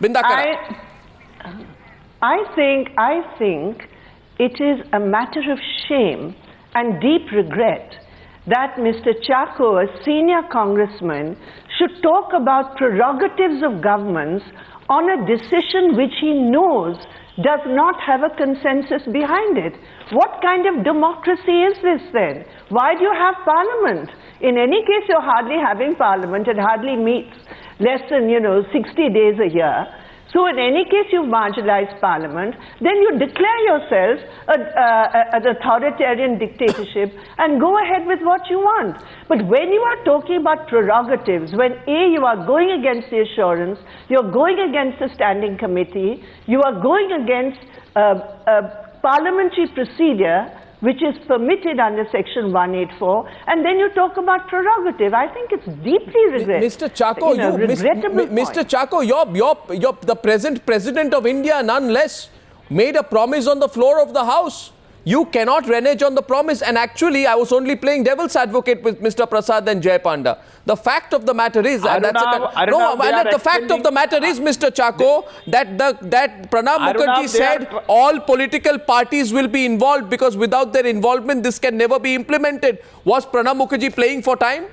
Brinda Karat. I think it is a matter of shame and deep regret that Mr. Chako, a senior congressman, should talk about prerogatives of governments on a decision which he knows does not have a consensus behind it. What kind of democracy is this then? Why do you have parliament? In any case, you're hardly having parliament. It hardly meets less than, 60 days a year. So in any case, you've marginalized parliament, then you declare yourself an authoritarian dictatorship and go ahead with what you want. But when you are talking about prerogatives, when you are going against the assurance, you're going against the standing committee, you are going against parliamentary procedure, which is permitted under Section 184, and then you talk about prerogative. I think it's deeply regrettable. Mr. Chako, Mr. Chako, you're the present President of India, none less, made a promise on the floor of the House. You cannot renege on the promise. And actually, I was only playing devil's advocate with Mr. Prasad and Jay Panda. The fact of the matter is, the fact of the matter is, Mr. Chako, that Pranab Mukherjee said all political parties will be involved because without their involvement, this can never be implemented. Was Pranab Mukherjee playing for time?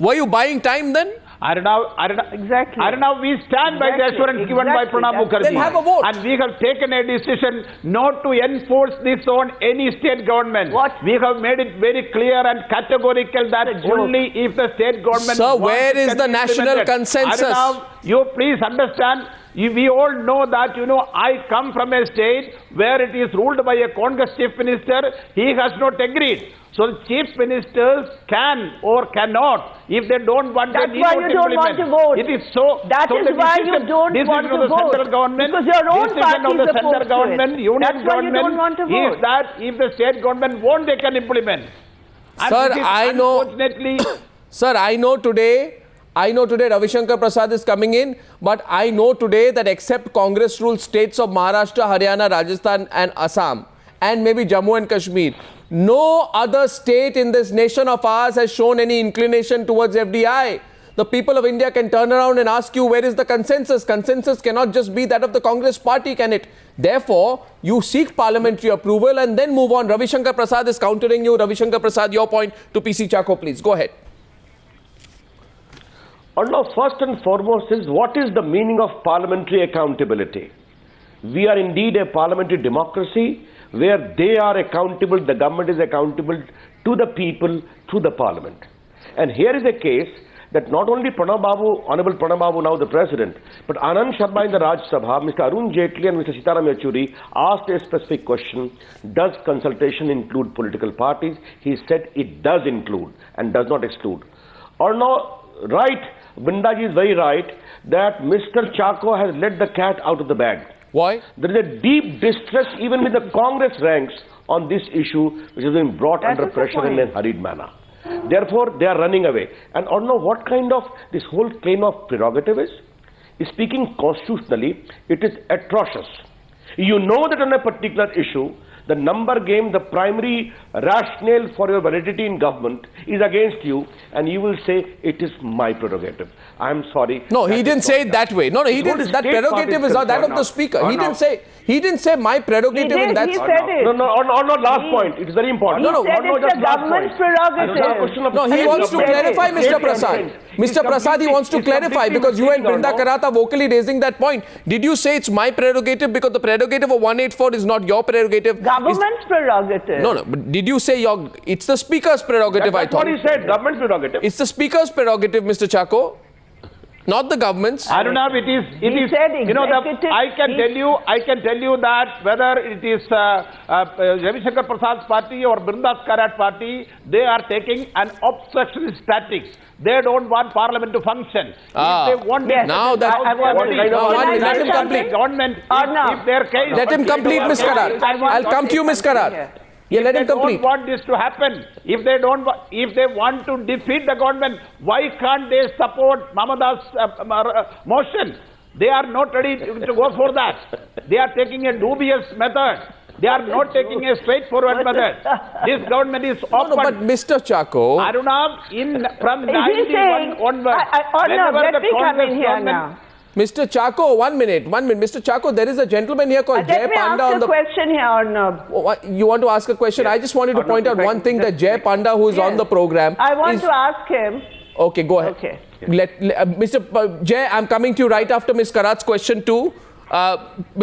Were you buying time then? Exactly. We stand by the assurance given by Pranab Mukherjee. Then have a vote. And we have taken a decision not to enforce this on any state government. We have made it very clear and categorical that only if the state government... Sir, where is the national consensus? You please understand, we all know that, I come from a state where it is ruled by a Congress chief minister. He has not agreed. So the chief ministers can or cannot, if they don't want to, That's why you don't want to vote. It is so. That is why you don't want to vote. Central government, because your own party is opposed to it. Union government, you don't want to vote. is that if the state government won't, they can implement. Sir, I know. Unfortunately, Sir, I know today Ravi Shankar Prasad is coming in, but I know today that except Congress-ruled states of Maharashtra, Haryana, Rajasthan and Assam, and maybe Jammu and Kashmir, no other state in this nation of ours has shown any inclination towards FDI. The people of India can turn around and ask you, where is the consensus? Consensus cannot just be that of the Congress party, can it? Therefore, you seek parliamentary approval and then move on. Ravi Shankar Prasad is countering you. Ravi Shankar Prasad, your point to PC Chako, please. Go ahead. Now, first and foremost is, what is the meaning of parliamentary accountability? We are indeed a parliamentary democracy where they are accountable, the government is accountable to the people through the parliament. And here is a case that not only Pranab Babu, Honorable Pranab Babu, now the President, but Anand Sharma in the Raj Sabha, Mr. Arun Jaitley and Mr. Sitaram Yechury asked a specific question: does consultation include political parties? He said it does include and does not exclude. Or no, right, Bindaji is very right that Mr. Chako has let the cat out of the bag. Why? There is a deep distress even with the Congress ranks on this issue, which has been brought under pressure in a hurried manner. Therefore, they are running away. And I don't know what kind of this whole claim of prerogative is. Speaking constitutionally, it is atrocious. You know that on a particular issue, the number game, the primary rationale for your validity in government is against you, and you will say it is my prerogative. I'm sorry. No, he didn't say it that way. No, he didn't. That prerogative is that of the speaker. He didn't say my prerogative in that. He said it. No, last point. It is very important. He said it's the government's prerogative. No, he wants to clarify, Mr. Prasad. Mr. Prasad, he wants to clarify because you and Brinda Karat are vocally raising that point. Did you say it's my prerogative because the prerogative of 184 is not your prerogative? Government's prerogative. No, but did you say it's the speaker's prerogative? That's what he said, government's prerogative. It's the speaker's prerogative, Mr. Chako, not the government's. I don't know if it is. I can tell you that whether it is Ravi Shankar Prasad's party or Brinda Karat's party, they are taking an obstructionist tactics. They don't want parliament to function. If they want now that let him complete. Government, if their case, let him complete, Ms. Karat. I'll come to you, Ms. Karat. Yeah, let him complete. If they don't want this to happen, if they want to defeat the government, why can't they support Mamada's motion? They are not ready to go for that. They are taking a dubious method. They are not taking a straightforward method. This government is open. No, but Mr. Chako, Aruna, from 91 onwards, let me come in here now. Mr. Chako, 1 minute. Mr. Chako, there is a gentleman here called Jay Let me Panda ask on a the... question here, Arnab. What, you want to ask a question? I just wanted to point out one thing, that Jay Panda, who is on the program... I want to ask him. Okay, go ahead. Okay. Mr. Jay, I'm coming to you right after Ms. Karat's question too.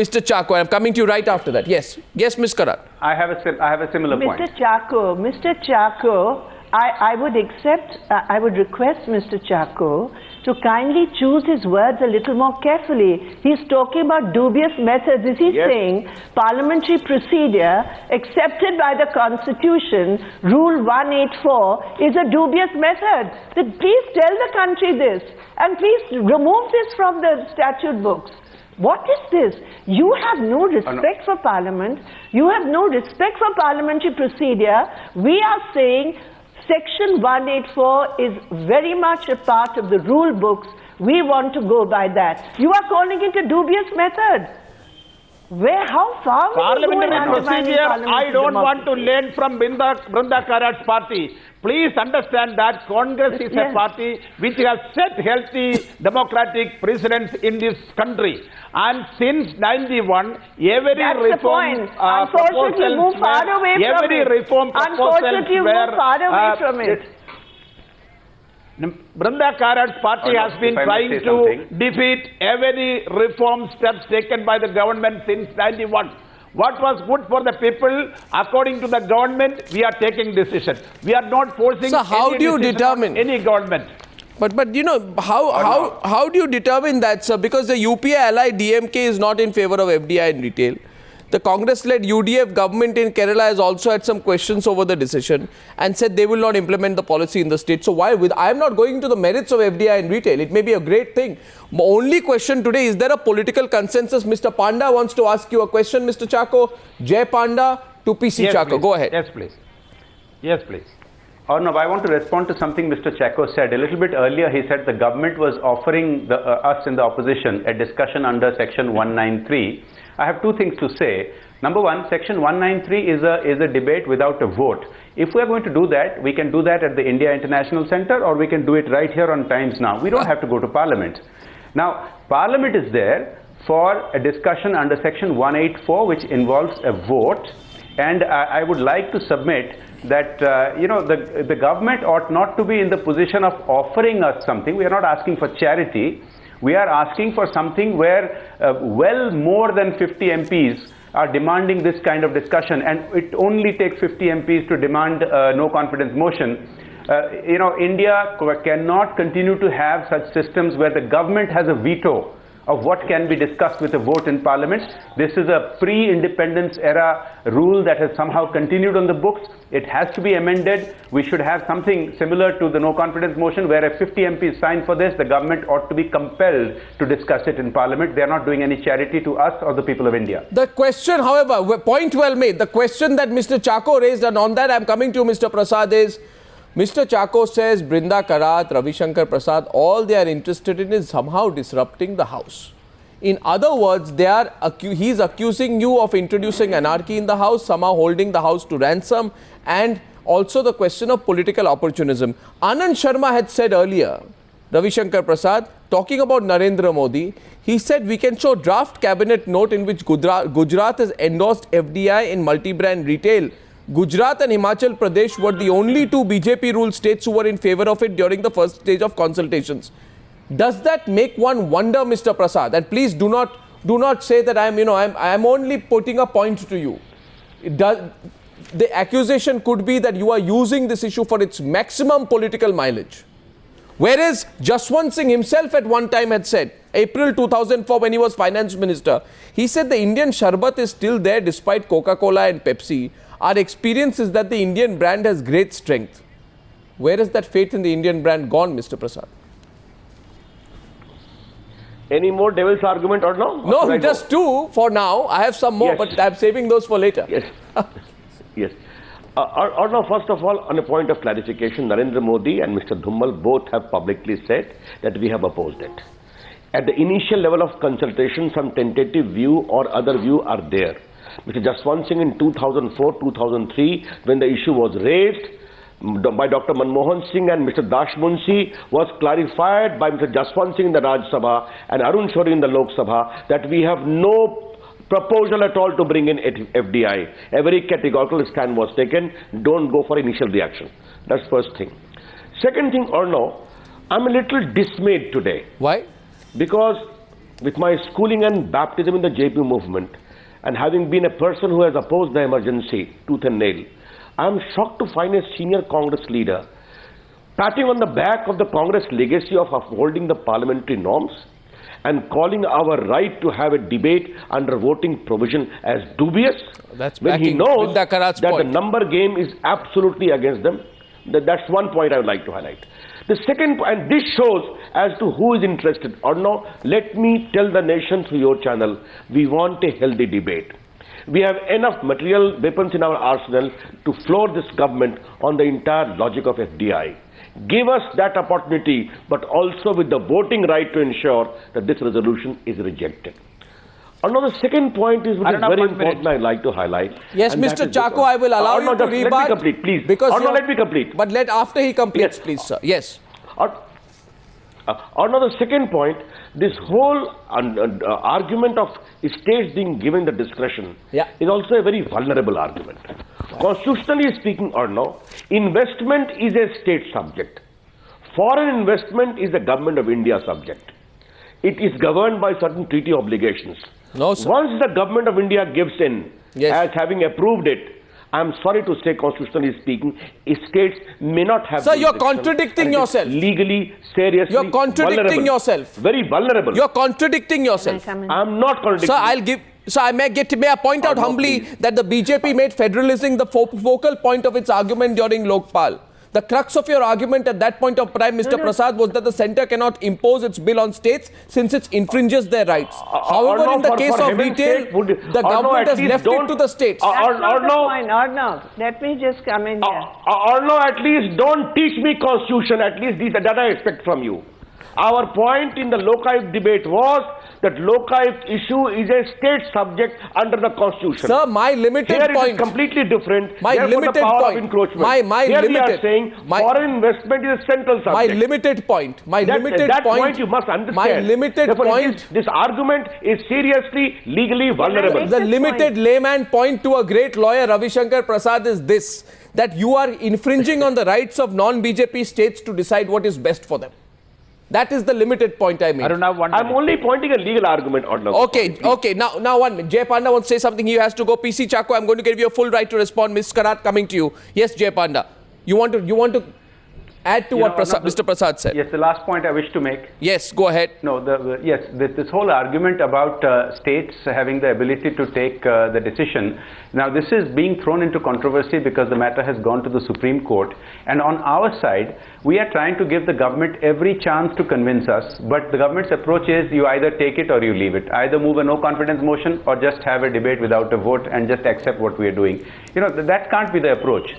Mr. Chako, I'm coming to you right after that. Yes, Ms. Karat. I have a similar point. Mr. Chako, I would request Mr. Chako to kindly choose his words a little more carefully. He's talking about dubious methods. Is he saying parliamentary procedure accepted by the Constitution, Rule 184, is a dubious method? Then please tell the country this, and please remove this from the statute books. What is this? You have no respect for Parliament. You have no respect for parliamentary procedure. We are saying Section 184 is very much a part of the rule books. We want to go by that. You are calling it a dubious method. How far will you go in Parliamentary undermining procedure, I parliamentary don't want to democracy? learn from Brinda Karat's party. Please understand that Congress is a party which has set healthy democratic precedents in this country. And since 91, every That's reform the point. Unfortunately, you move far away from every it. reform Unfortunately, you move far away from it. Brinda Karat's party has been trying to defeat every reform steps taken by the government since 91. What was good for the people, according to the government, we are taking decision. We are not forcing So how any do you decision determine? on any government. But you know, how do you determine that, sir? Because the UPA ally DMK is not in favor of FDI in retail. The Congress-led UDF government in Kerala has also had some questions over the decision and said they will not implement the policy in the state. So why? I am not going into the merits of FDI in retail. It may be a great thing. The only question today, is there a political consensus? Mr. Panda wants to ask you a question, Mr. Chako. Jay Panda to PC Yes, Chako. please. Go ahead. Yes, please. Yes, please. Arnab, I want to respond to something Mr. Chako said. A little bit earlier, he said the government was offering us in the opposition a discussion under Section 193. I have two things to say. Number one, Section 193 is a debate without a vote. If we are going to do that, we can do that at the India International Centre, or we can do it right here on Times Now. We don't have to go to Parliament. Now, Parliament is there for a discussion under Section 184, which involves a vote. And I would like to submit that the government ought not to be in the position of offering us something. We are not asking for charity. We are asking for something where well more than 50 MPs are demanding this kind of discussion, and it only takes 50 MPs to demand no confidence motion. India cannot continue to have such systems where the government has a veto of what can be discussed with a vote in Parliament. This is a pre-independence era rule that has somehow continued on the books. It has to be amended. We should have something similar to the no confidence motion, where if 50 MPs sign for this, the government ought to be compelled to discuss it in Parliament. They are not doing any charity to us or the people of India. The question, however, point well made. The question that Mr. Chako raised, and on that I'm coming to Mr. Prasad, is Mr. Chako says Brinda Karat, Ravi Shankar Prasad, all they are interested in is somehow disrupting the House. In other words, he's accusing you of introducing anarchy in the House, somehow holding the House to ransom, and also the question of political opportunism. Anand Sharma had said earlier, Ravi Shankar Prasad, talking about Narendra Modi, he said we can show draft cabinet note in which Gujarat has endorsed FDI in multi-brand retail. Gujarat and Himachal Pradesh were the only two BJP-ruled states who were in favor of it during the first stage of consultations. Does that make one wonder, Mr. Prasad? And please do not say that I'm only putting a point to you. The accusation could be that you are using this issue for its maximum political mileage. Whereas Jaswant Singh himself at one time had said, April 2004 when he was finance minister, he said the Indian Sharbat is still there despite Coca-Cola and Pepsi. Our experience is that the Indian brand has great strength. Where is that faith in the Indian brand gone, Mr. Prasad? Any more devil's argument or no? No, just two for now. I have some more, but I'm saving those for later. Yes. Yes. Arnav, first of all, on a point of clarification, Narendra Modi and Mr. Dhumal both have publicly said that we have opposed it. At the initial level of consultation, some tentative view or other view are there. Mr. Jaswant Singh in 2004-2003, when the issue was raised, by Dr. Manmohan Singh and Mr. Dashmunshi was clarified by Mr. Jaswant Singh in the Raj Sabha and Arun Shourie in the Lok Sabha that we have no proposal at all to bring in FDI. A very categorical stand was taken. Don't go for initial reaction. That's first thing. Second thing, Arno, I'm a little dismayed today. Why? Because with my schooling and baptism in the JP movement and having been a person who has opposed the emergency tooth and nail, I am shocked to find a senior Congress leader patting on the back of the Congress legacy of upholding the parliamentary norms and calling our right to have a debate under voting provision as dubious, That's when he backing knows Brinda Karat's that point. the number game is absolutely against them. That's one point I would like to highlight. The second, and this shows as to who is interested or no, let me tell the nation through your channel, we want a healthy debate. We have enough material weapons in our arsenal to floor this government on the entire logic of FDI. Give us that opportunity, but also with the voting right to ensure that this resolution is rejected. Another second point is which is Arnab, very 1 important minute. I'd like to highlight. Yes, and that Mr. is Chako, because- I will allow you Arnab, to just rebut. Let me complete, please. Because Arnab, you're- let me complete. But after he completes, Yes. please, sir. Yes. Another second point, this whole argument of states being given the discretion Yeah. is also a very vulnerable argument. Constitutionally speaking or no, investment is a state subject. Foreign investment is the government of India subject. It is governed by certain treaty obligations. No, sir. Once the government of India gives in, Yes. as having approved it, I'm sorry to say, constitutionally speaking, states may not have. Sir, you're jurisdiction, contradicting and it is yourself. Legally, seriously, You're contradicting vulnerable. yourself. Very vulnerable. You're contradicting yourself. I'm not contradicting. Sir, may I point out no, humbly please. that the BJP made federalism the focal point of its argument during Lokpal. The crux of your argument at that point of time, Mr. Prasad, was that the centre cannot impose its bill on states since it infringes their rights. However, no, in the for case of heaven's retail, sake, would- the or no, government at has least left it don't- to the states. That's Or not the no. point, Arnav. Let me just come in here. Or no, at least don't teach me constitution. At least that I expect from you. Our point in the Lokayukt debate was that Lokayukt issue is a state subject under the constitution. Sir, my limited Here point. it is completely different. My Therefore, limited the power point. of encroachment. My Here we are limited- saying my- foreign investment is a central subject. My limited point. That point you must understand. My limited Therefore, point. this argument is seriously legally vulnerable. Take The this limited point. layman point to a great lawyer, Ravi Shankar Prasad, is this: that you are infringing on the rights of non-BJP states to decide what is best for them. That is the limited point I made. Arunab, 1 I'm minute. only pointing a legal argument on Okay. Now 1 minute. Jay Panda wants to say something. He has to go. PC Chako, I'm going to give you a full right to respond. Ms. Karat, coming to you. Yes, Jay Panda. You want to add to You what know, Arnab, Mr. Prasad said? Yes, the last point I wish to make. Yes, go ahead. No, this whole argument about states having the ability to take the decision, now this is being thrown into controversy because the matter has gone to the Supreme Court, and on our side, we are trying to give the government every chance to convince us, but the government's approach is you either take it or you leave it. Either move a no confidence motion or just have a debate without a vote and just accept what we are doing. You know, that can't be the approach.